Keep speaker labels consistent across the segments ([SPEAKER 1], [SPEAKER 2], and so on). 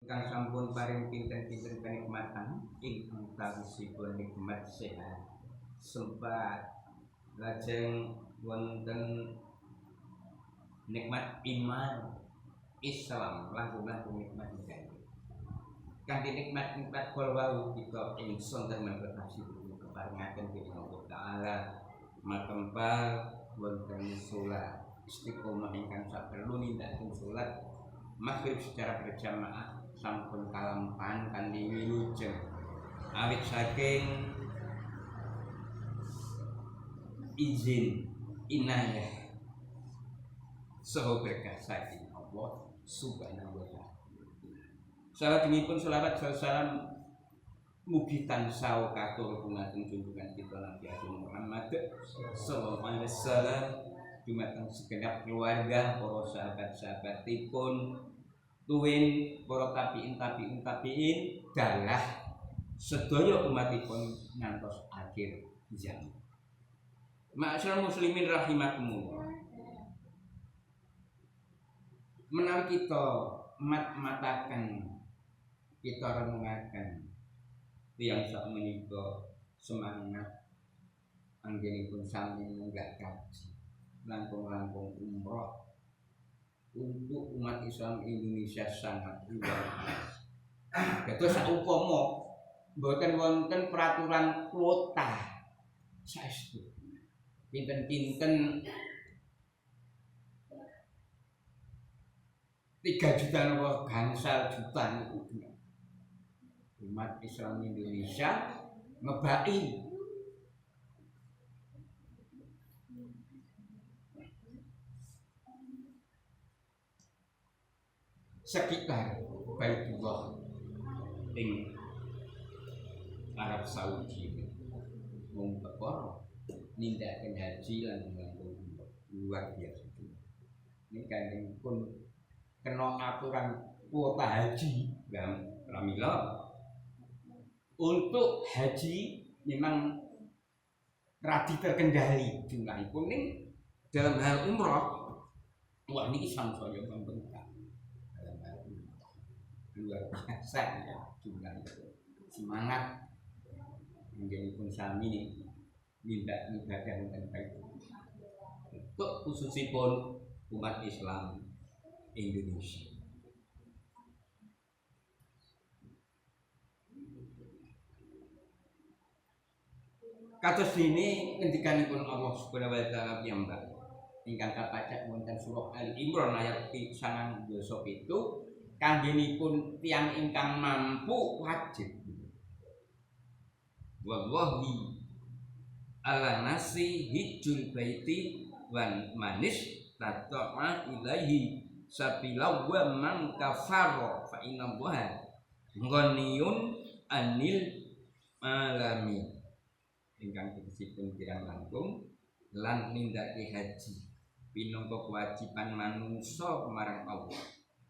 [SPEAKER 1] kang sampun paring pinten-pinten kenikmatan ingkang tawisipun nikmat sehat sempat lajeng wonten nikmat iman Islam langkung nikmat iki kanthi nikmat-nikmat kala kita ingsun temen kasih keparingaken dening Allah Taala makempal wonten salat istiqomah ingkang saperlu nindakaken salat maghrib secara berjamaah sampun kalampahan kanthi wilujeng awit saking izin inayah saha berkah saking Allah Subhanahu wa taala. Salawatipun selawat salam mugi tansah katur dumateng junjungan kita Nabi Muhammad sallallahu alaihi wasallam dumateng segenap keluarga para sahabat-sahabatipun tuwin para tabiin dalah sedaya umatipun ngantos akhir zaman. Ma'asyiral muslimin rahimakumullah. Menawi kita matakan kita renungaken tiyang sak menika semangat anggenipun sami munggah kaji langkung-langkung umroh untuk umat Islam Indonesia sangat luar biasa. Dados saupama mboten wonten peraturan kuota saestu pinten-pinten 3 juta napa gangsal juta niku umat Islam Indonesia ngebaki sekitar Baitullah ing Arab Saudi wong perkara nindakaken haji lan luar biasa. Ini kanjeng pun kena aturan kuota haji pramila untuk haji memang radi terkendali jumlahipun ning dalam hal umroh wah niki sangsaya membengkak dalam hal umroh luar biasa ya jumlahipun semangat menjadi pun sami minta ibadah dan baik untuk khususipun umat Islam Indonesia. Kados dene ngendikanipun Allah Subhanahu wa taala piyambak ingkang kapacak wonten surah Ali Imran ayat 97 kanggenipun tiyang ingkang mampu wajib wallahi ala nasi hijjul baiti wan manis tata'a ilaihi sabila wa man kafara fa inna allaha ghaniyun anil alamin ingkang tegesipun kirang langkung lan nindakake haji pinangka kewajiban manungsa marang Allah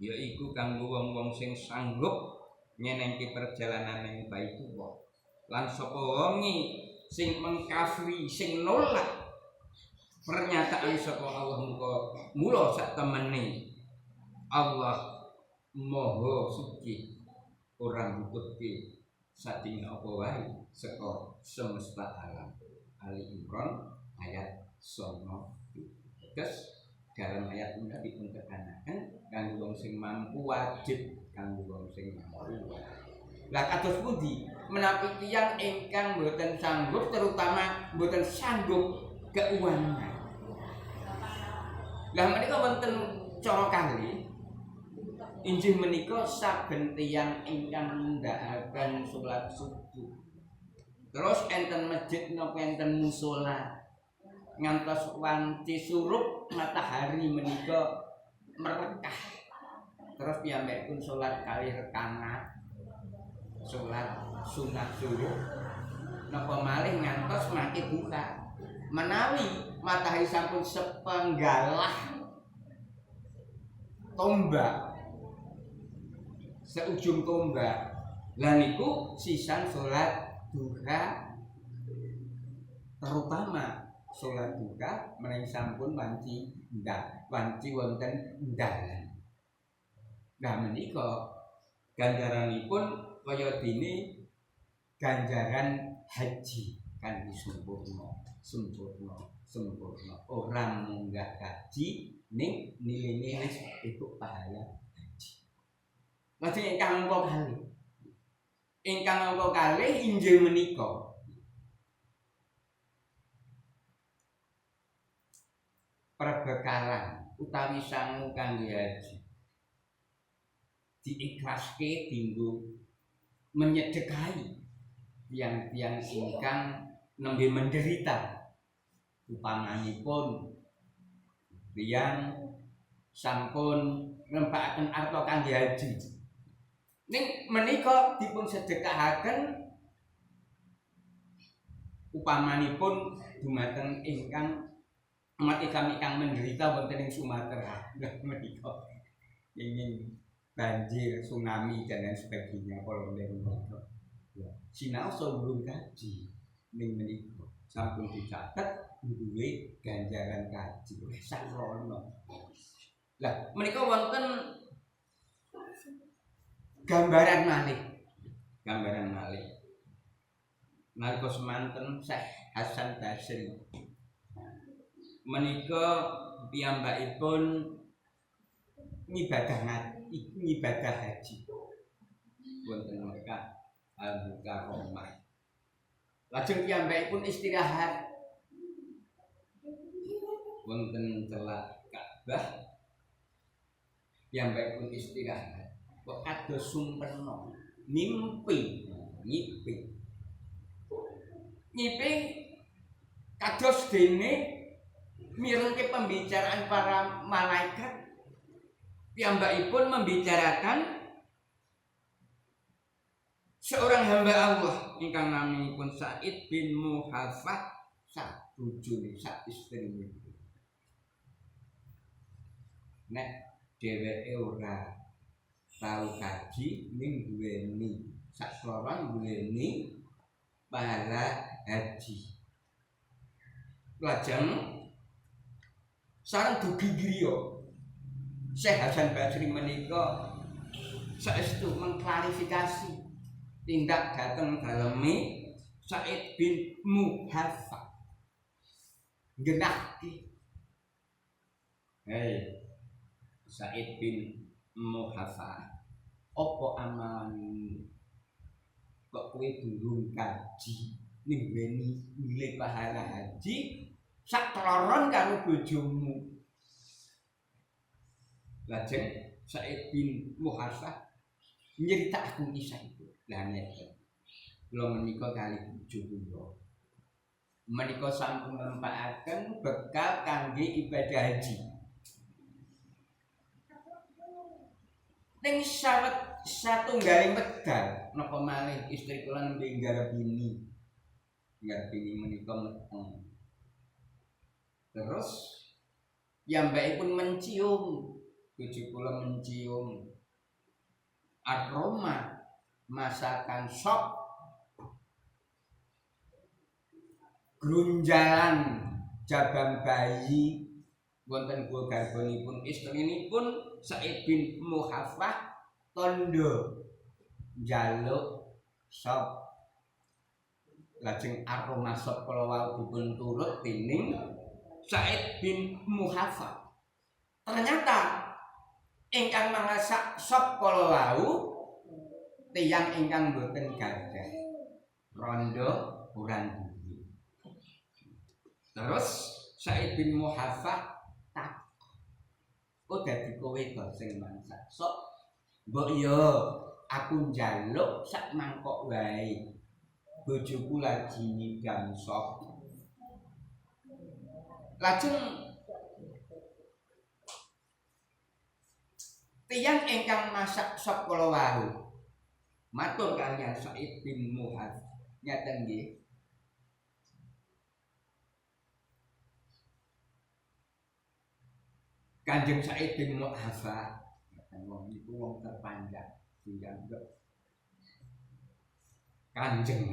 [SPEAKER 1] yaiku kanggo wong-wong sing sanggup nyenengke perjalanan ing Baitullah lan sapa wonge sing mengkafiri sing nolak pernyataan saka Allah mula sak temene Allah Maha Suci ora ngututke saking apa wae saka semesta alam. Ali Imran ayat 9. Terus dalam ayat ini dipun tekanaken kanggo wong sing mampu wajib kanggo wong sing mampu. Lah kados pundi menawi tiyang ingkang mboten sanggup terutama mboten sanggup keuangan. Lah menika wonten cara kali injih menika saben tiyang ingkang nindakaken salat subuh. Terus enten masjid napa enten musala ngantos wanci surup matahari menika merekah. Terus piyambakipun salat kali rekaat salat sunat surup napa malih ngantos mangke buka. Menawi matahari sampun sepenggalah tombak seujung tombak lan niku sisan salat duha terutama salat duha menawi sampun wanci wonten dalan. Lah menika ganjaranipun kaya dene ganjaran haji kan sempurna orang munggah kaji ning nilai wis iku pahala haji. Lajeng ingkang angka kalih inggih menika perbekalan utawi sangu kangge haji diiklaske dinggo menyedekahi tiang-tiang ingkang nembe menderita upamanipun tiyang sampun ngrempakaken arta kangge haji ning menika dipun sedekahaken upamanipun dumateng ingkang umat Islam ingkang menderita wonten ing Sumatera menika ingin banjir, tsunami dan lain sebagainya kalau menika sinau sebelum kaji ning menika sampun dicatet duwe ganjaran kaji sakrono. Lah menika wonten gambaran malih nalika semanten Syekh Hasan Basri menika piyambakipun ngibadah haji wonten Mekah Al-Mukarramah. Lajeng piyambakipun istirahat wonten celak Ka'bah. Piyambakipun istirahat kok kados sumpena ngimpi kados dene mirengke pembicaraan para malaikat. Piyambakipun membicarakan seorang hamba Allah ingkang naminipun Said bin Muhafah sak bojone sak istrine. Nek dheweke ora tau kaji ning duweni sakloron duweni pahala haji. Lajeng sareng dugi griya Syekh Hasan Basri menika saestu mengklarifikasi tindak dateng daleme Said bin Muhafah genahke Said bin Muhafah apa amalan kok kowe durung kaji ning nilai pahala haji sak kloron karo bojomu. Lajeng Said bin Muhafah nyritakaken kisah itu. Lah ngeten. Kula menika kali bojo kula. Menika sampun nempakaken bekal kangge ibadah haji. Ning satunggaling wekdal napa malih istri kula nembe nggarap ini menika meteng. Terus piyambakipun mencium bojo kula mencium aroma masakan sop grunjalan jabang bayi wonten kula garbanipun istrinipun Said bin Muhafah tondo njaluk sop. Lajeng aroma sop kala wau dipun turut dening Said bin Muhafah. Ternyata ingkang mangasak sop kala wau tiyang ingkang boten gadah rondo kurang duwi. Terus Said bin Muhafah tak dadi kowe to sing masak sop. Mbok yo aku njaluk sak mangkok wae. Bojoku lagi nyidam sop. Lajeng tiyang ingkang masak sop kala wau matur kaliyan Said bin Muhafah ngaten nggih. Kanjeng Said bin Muhafah wong iku wong terpandang dianggep kanjeng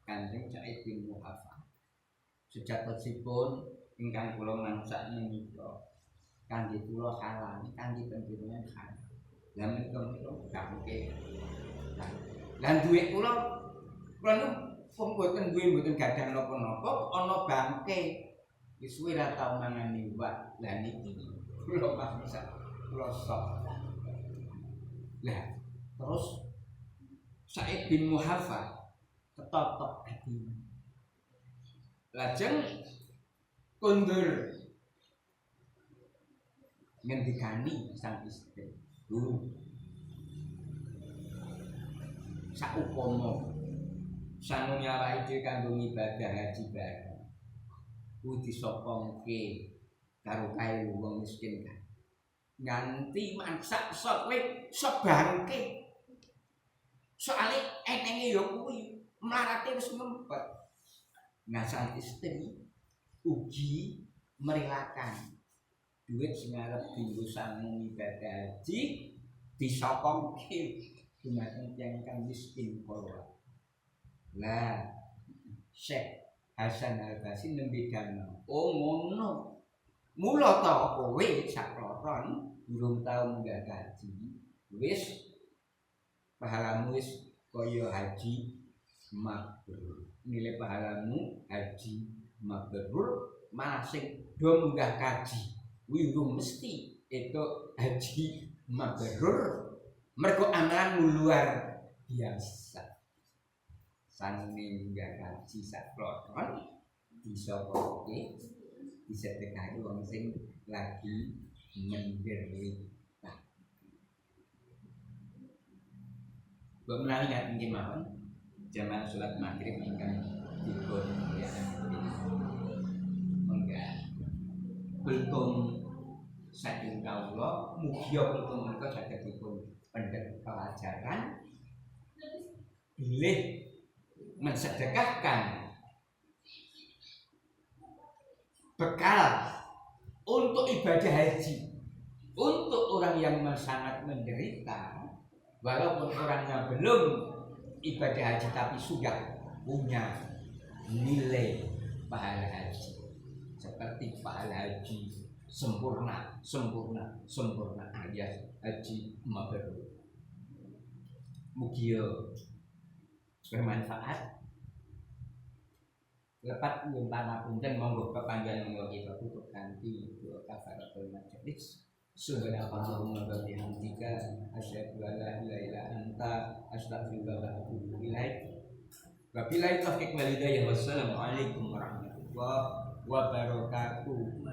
[SPEAKER 1] Kanjeng Said bin Muhafah sejatosipun ingkang kula mangsak menika kangge kula halal kangge panjenengan halal. Lah menika bangke. Lah duwe kula nu wong mboten gadah napa-napa ana bangke. Wis suwe ra tau mangan iwak. Lah niki kula maksa kula sok. Lah terus Sa'id bin Muhaffah ketotok ati. Lajeng kondur ngendikani sang istri. Saupama sangu nyawai dhewe kanggo ibadah haji bareng. Ku disopongke karo kae wong miskin kan. Nganti masak sop sebangke. Soale enenge ya kuwi mlarate wis ngempet. Nah sang istri ugi merelakan duit sing arep dienggo sangu ibadah haji disopongke dumateng tiyang kang miskin kala. Lah Syekh Hasan Al-Basri nembedano, oh ngono. Mula ta kowe sakloron durung tau munggah haji. Wis pahalamu wis kaya haji mabrur. Nilai pahalamu haji mabrur malah sing do munggah kaji. Kuwi mesti itu haji mabrur. Mergo amalan luar biasa. Sanune munggah kaji sakloron disopoke disedekahke wong sing lagi menderita. Mbok menawi ngaten nggih mawon jaman salat maghrib ingkang dipun menggah kultum saking kawula mugi kultum menika saged dipun pendhet pelajaran bilih mensedekahkan bekal untuk ibadah haji untuk orang yang sangat menderita, walaupun orangnya belum ibadah haji tapi sudah punya nilai pahala haji seperti pahala haji sempurna alias haji mabrur. Mugi bermanfaat. Lepat nyuwun pamapunten monggo kepanjenengan menawa kita tutup kanthi doa kafaratul majelis. Subhanallahumma wa bihamdika asyhadu an la ilaha illa anta astaghfiruka wa atubu ilaik. Wabillahi taufiq wal hidayah. Wassalamu alaikum warahmatullahi wabarakatuh.